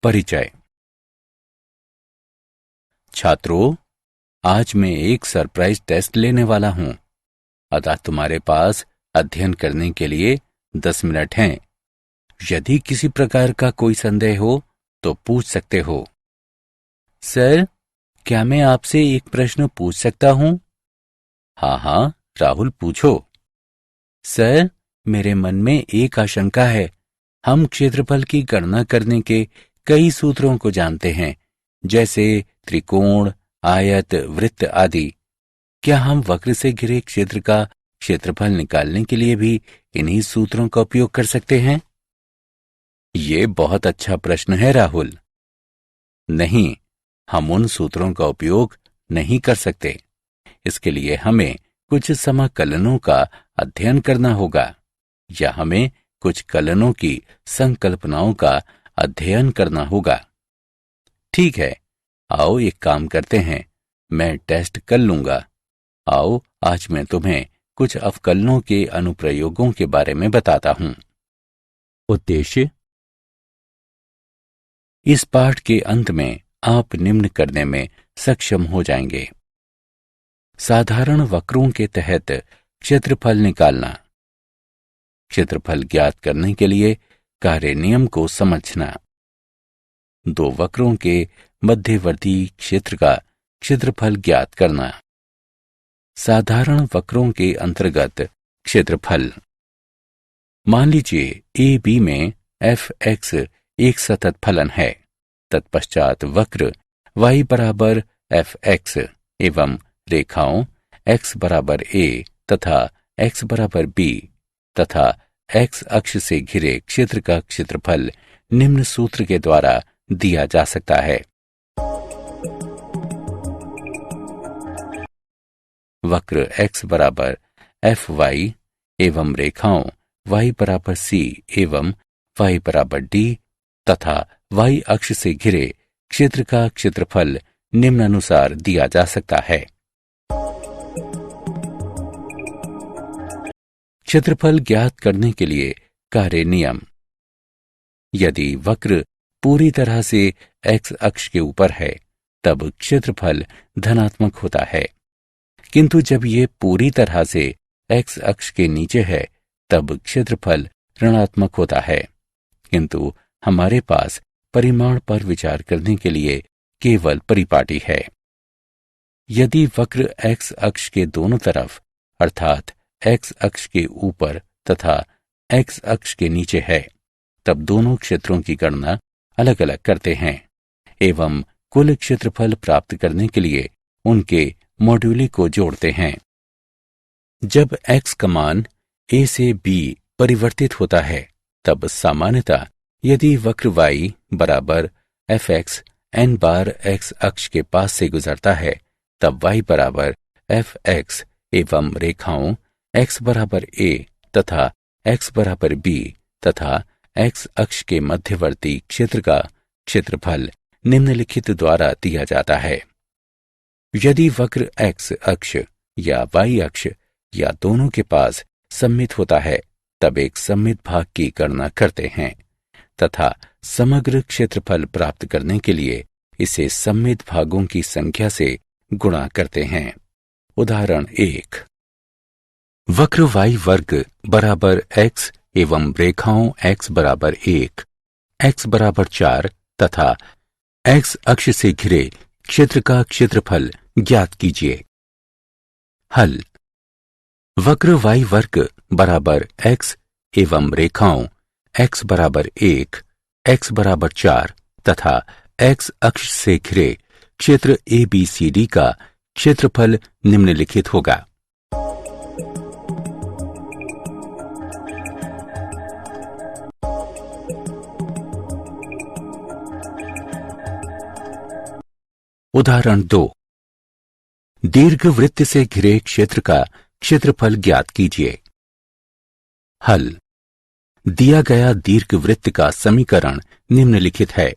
परिचय। छात्रों, आज मैं एक सरप्राइज टेस्ट लेने वाला हूं, अतः तुम्हारे पास अध्ययन करने के लिए 10 मिनट हैं। यदि किसी प्रकार का कोई संदेह हो तो पूछ सकते हो। सर, क्या मैं आपसे एक प्रश्न पूछ सकता हूं? हाँ, राहुल, पूछो। सर, मेरे मन में एक आशंका है। हम क्षेत्रफल की गणना करने के कई सूत्रों को जानते हैं, जैसे त्रिकोण, आयत, वृत्त आदि। क्या हम वक्र से घिरे क्षेत्र का क्षेत्रफल निकालने के लिए भी इन्हीं सूत्रों का उपयोग कर सकते हैं? ये बहुत अच्छा प्रश्न है, राहुल। नहीं, हम उन सूत्रों का उपयोग नहीं कर सकते। इसके लिए हमें कुछ समाकलनों का अध्ययन करना होगा, या हमें कुछ कलनों की संकल्पनाओं का अध्ययन करना होगा। ठीक है, आओ एक काम करते हैं, मैं टेस्ट कर लूंगा। आओ आज मैं तुम्हें कुछ अवकलनों के अनुप्रयोगों के बारे में बताता हूं। उद्देश्य: इस पाठ के अंत में आप निम्न करने में सक्षम हो जाएंगे। साधारण वक्रों के तहत क्षेत्रफल निकालना, क्षेत्रफल ज्ञात करने के लिए कार्य नियम को समझना, दो वक्रों के मध्यवर्ती क्षेत्र का क्षेत्रफल ज्ञात करना, साधारण वक्रों के अंतर्गत क्षेत्रफल। मान लीजिए ए बी में एफ एक्स एक सतत फलन है। तत्पश्चात वक्र y बराबर एफ एक्स एवं रेखाओं x बराबर a तथा x बराबर b तथा x अक्ष से घिरे क्षेत्र का क्षेत्रफल निम्न सूत्र के द्वारा दिया जा सकता है। वक्र x बराबर एफ वाई एवं रेखाओं y बराबर c एवं y बराबर d तथा y अक्ष से घिरे क्षेत्र का क्षेत्रफल निम्नानुसार दिया जा सकता है। क्षेत्रफल ज्ञात करने के लिए कार्य नियम: यदि वक्र पूरी तरह से x अक्ष के ऊपर है तब क्षेत्रफल धनात्मक होता है, किंतु जब ये पूरी तरह से x अक्ष के नीचे है तब क्षेत्रफल ऋणात्मक होता है। किंतु हमारे पास परिमाण पर विचार करने के लिए केवल परिपाटी है। यदि वक्र x अक्ष के दोनों तरफ अर्थात x अक्ष के ऊपर तथा x अक्ष के नीचे है तब दोनों क्षेत्रों की गणना अलग अलग करते हैं एवं कुल क्षेत्रफल प्राप्त करने के लिए उनके मॉड्यूली को जोड़ते हैं। जब x का मान a से b परिवर्तित होता है तब सामान्यतः यदि वक्र y बराबर एफ एक्स n बार x अक्ष के पास से गुजरता है तब y बराबर एफ एक्स एवं रेखाओं x बराबर a तथा x बराबर b तथा x अक्ष के मध्यवर्ती क्षेत्र का क्षेत्रफल निम्नलिखित द्वारा दिया जाता है। यदि वक्र x अक्ष या y अक्ष या दोनों के पास सममित होता है तब एक सममित भाग की गणना करते हैं तथा समग्र क्षेत्रफल प्राप्त करने के लिए इसे सममित भागों की संख्या से गुणा करते हैं। उदाहरण 1, वक्र y वर्ग बराबर x एवं रेखाओं x बराबर 1, x बराबर 4 तथा x अक्ष से घिरे क्षेत्र का क्षेत्रफल ज्ञात कीजिए। हल: वक्र y वर्ग बराबर x एवं रेखाओं x बराबर 1, x बराबर 4 तथा x अक्ष से घिरे क्षेत्र ABCD का क्षेत्रफल निम्नलिखित होगा। उदाहरण 2, दीर्घवृत्त से घिरे क्षेत्र का क्षेत्रफल ज्ञात कीजिए। हल: दिया गया दीर्घवृत्त का समीकरण निम्नलिखित है।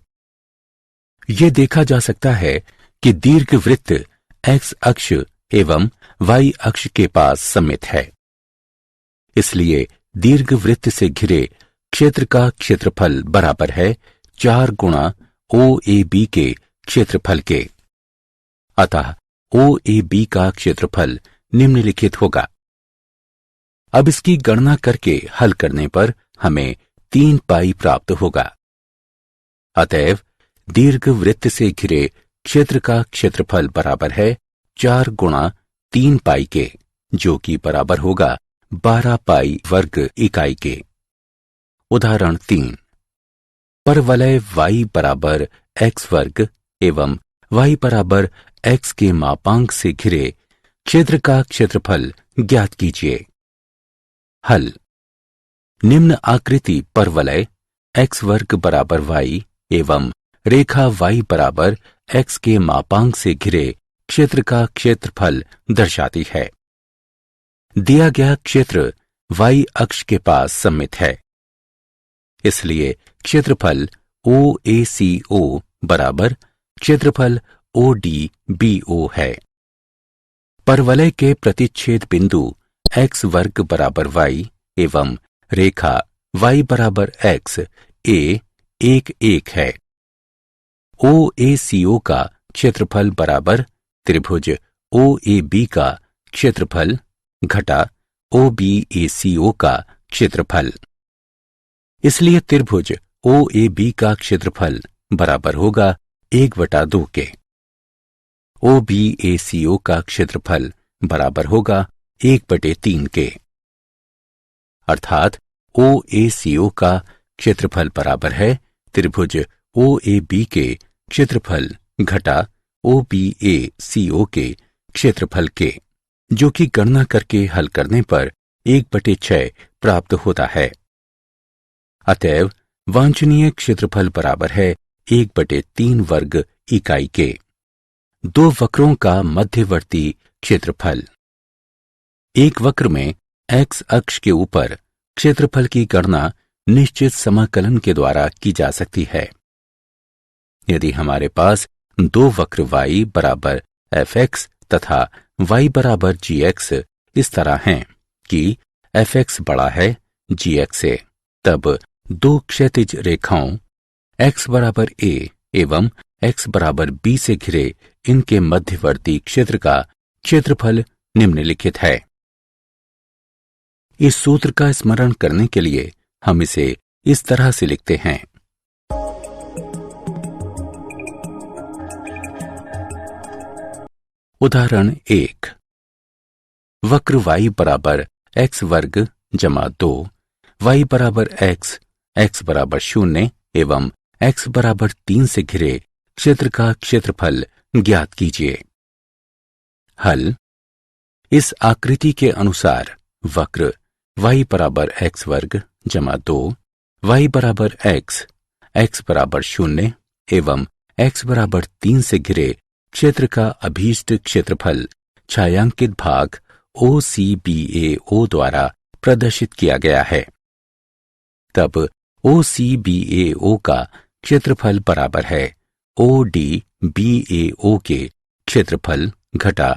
यह देखा जा सकता है कि दीर्घवृत्त x अक्ष एवं y अक्ष के पास सममित है। इसलिए दीर्घवृत्त से घिरे क्षेत्र का क्षेत्रफल बराबर है 4 गुणा OAB के क्षेत्रफल के। अतः OAB का क्षेत्रफल निम्नलिखित होगा। अब इसकी गणना करके हल करने पर हमें 3 पाई प्राप्त होगा। अतएव दीर्घवृत्त से घिरे क्षेत्र का क्षेत्रफल बराबर है 4 गुणा 3 पाई के, जो कि बराबर होगा 12 पाई वर्ग इकाई के। उदाहरण 3। परवलय y बराबर x वर्ग एवं y बराबर x के मापांक से घिरे क्षेत्र का क्षेत्रफल ज्ञात कीजिए। हल। निम्न आकृति परवलय x वर्ग बराबर y एवं रेखा y बराबर x के मापांक से घिरे क्षेत्र का क्षेत्रफल दर्शाती है। दिया गया क्षेत्र y अक्ष के पास सममित है, इसलिए क्षेत्रफल OACO बराबर क्षेत्रफल ODBO है। परवलय के प्रतिच्छेद बिंदु x वर्ग बराबर y एवं रेखा y बराबर x A 1 है। OACO का क्षेत्रफल बराबर त्रिभुज OAB का क्षेत्रफल घटा OBACO का क्षेत्रफल। इसलिए त्रिभुज OAB का क्षेत्रफल बराबर होगा 1/2 के। OBACO का क्षेत्रफल बराबर होगा 1/3 के। अर्थात OACO का क्षेत्रफल बराबर है त्रिभुज OAB के क्षेत्रफल घटा OBACO के क्षेत्रफल के, जो कि गणना करके हल करने पर 1/6 प्राप्त होता है। अतएव वांछनीय क्षेत्रफल बराबर है 1/3 वर्ग इकाई के। दो वक्रों का मध्यवर्ती क्षेत्रफल। एक वक्र में x अक्ष के ऊपर क्षेत्रफल की गणना निश्चित समाकलन के द्वारा की जा सकती है। यदि हमारे पास दो वक्र y बराबर fx तथा y बराबर gx इस तरह हैं कि fx बड़ा है gx से, तब दो क्षैतिज रेखाओं x बराबर a एवं x बराबर b से घिरे इनके मध्यवर्ती क्षेत्र का क्षेत्रफल निम्नलिखित है। इस सूत्र का स्मरण करने के लिए हम इसे इस तरह से लिखते हैं। उदाहरण 1। वक्र y बराबर x वर्ग जमा 2, y बराबर x बराबर 0 एवं x बराबर 3 से घिरे क्षेत्र का क्षेत्रफल ज्ञात कीजिए। हल। इस आकृति के अनुसार वक्र y बराबर x वर्ग जमा 2, y बराबर x बराबर 0 एवं x बराबर 3 से घिरे क्षेत्र का अभीष्ट क्षेत्रफल छायांकित भाग OCBAO द्वारा प्रदर्शित किया गया है। तब OCBAO का क्षेत्रफल बराबर है ODBAO के क्षेत्रफल घटा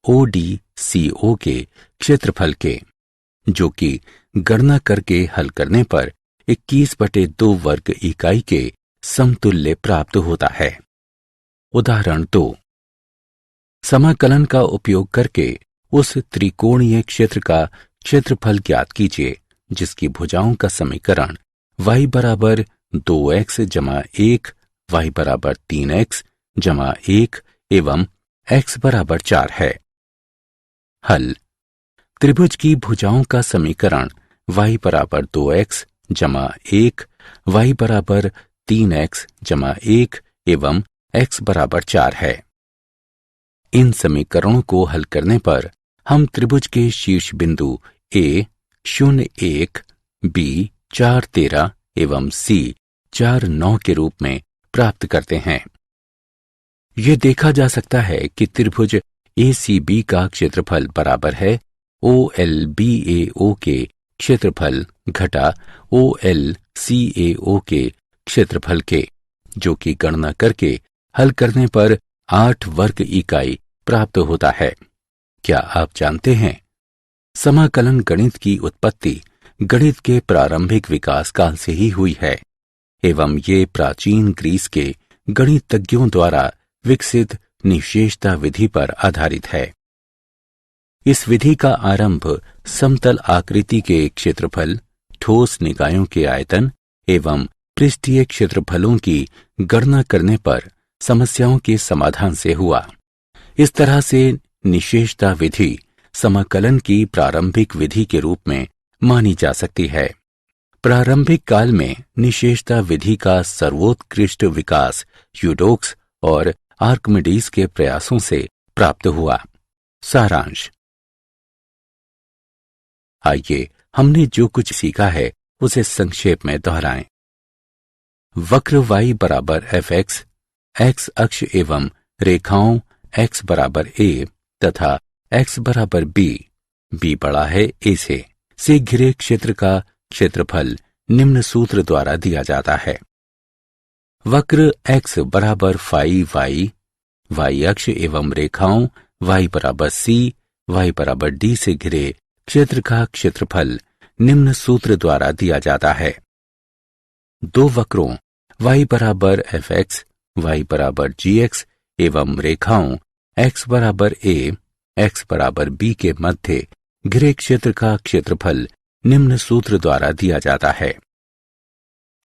ODCO के क्षेत्रफल के, जो कि गणना करके हल करने पर 21/2 वर्ग इकाई के समतुल्य प्राप्त होता है। उदाहरण 2। समाकलन का उपयोग करके उस त्रिकोणीय क्षेत्र का क्षेत्रफल ज्ञात कीजिए जिसकी भुजाओं का समीकरण y बराबर 2x जमा 1, y बराबर 3x जमा 1 एवं x बराबर 4 है। हल। त्रिभुज की भुजाओं का समीकरण y बराबर 2x जमा 1, y बराबर 3x जमा 1 एवं x बराबर 4 है। इन समीकरणों को हल करने पर हम त्रिभुज के शीर्ष बिंदु A 0 1, B 4 13 एवं C 4 9 के रूप में प्राप्त करते हैं। यह देखा जा सकता है कि त्रिभुज ACB का क्षेत्रफल बराबर है OLBAO के क्षेत्रफल घटा OLCAO के क्षेत्रफल के, जो कि गणना करके हल करने पर 8 वर्ग इकाई प्राप्त होता है। क्या आप जानते हैं, समाकलन गणित की उत्पत्ति गणित के प्रारंभिक विकास काल से ही हुई है एवं ये प्राचीन ग्रीस के गणितज्ञों द्वारा विकसित निशेषता विधि पर आधारित है। इस विधि का आरंभ समतल आकृति के क्षेत्रफल, ठोस निकायों के आयतन एवं पृष्ठीय क्षेत्रफलों की गणना करने पर समस्याओं के समाधान से हुआ। इस तरह से निशेषता विधि समाकलन की प्रारंभिक विधि के रूप में मानी जा सकती है। प्रारंभिक काल में निशेषता विधि का सर्वोत्कृष्ट विकास यूडोक्स और आर्किमिडीज के प्रयासों से प्राप्त हुआ। सारांश। आइए हमने जो कुछ सीखा है उसे संक्षेप में दोहराएं। वक्र y बराबर fx, x अक्ष एवं रेखाओं x बराबर a तथा x बराबर b, b बड़ा है a से घिरे क्षेत्र का क्षेत्रफल निम्न सूत्र द्वारा दिया जाता है। वक्र x बराबर फाई y, y अक्ष एवं रेखाओं y बराबर c, y बराबर d से घिरे क्षेत्र का क्षेत्रफल निम्न सूत्र द्वारा दिया जाता है। दो वक्रों y बराबर fx, y बराबर gx एवं रेखाओं x बराबर a, x बराबर b के मध्य घिरे क्षेत्र का क्षेत्रफल निम्न सूत्र द्वारा दिया जाता है।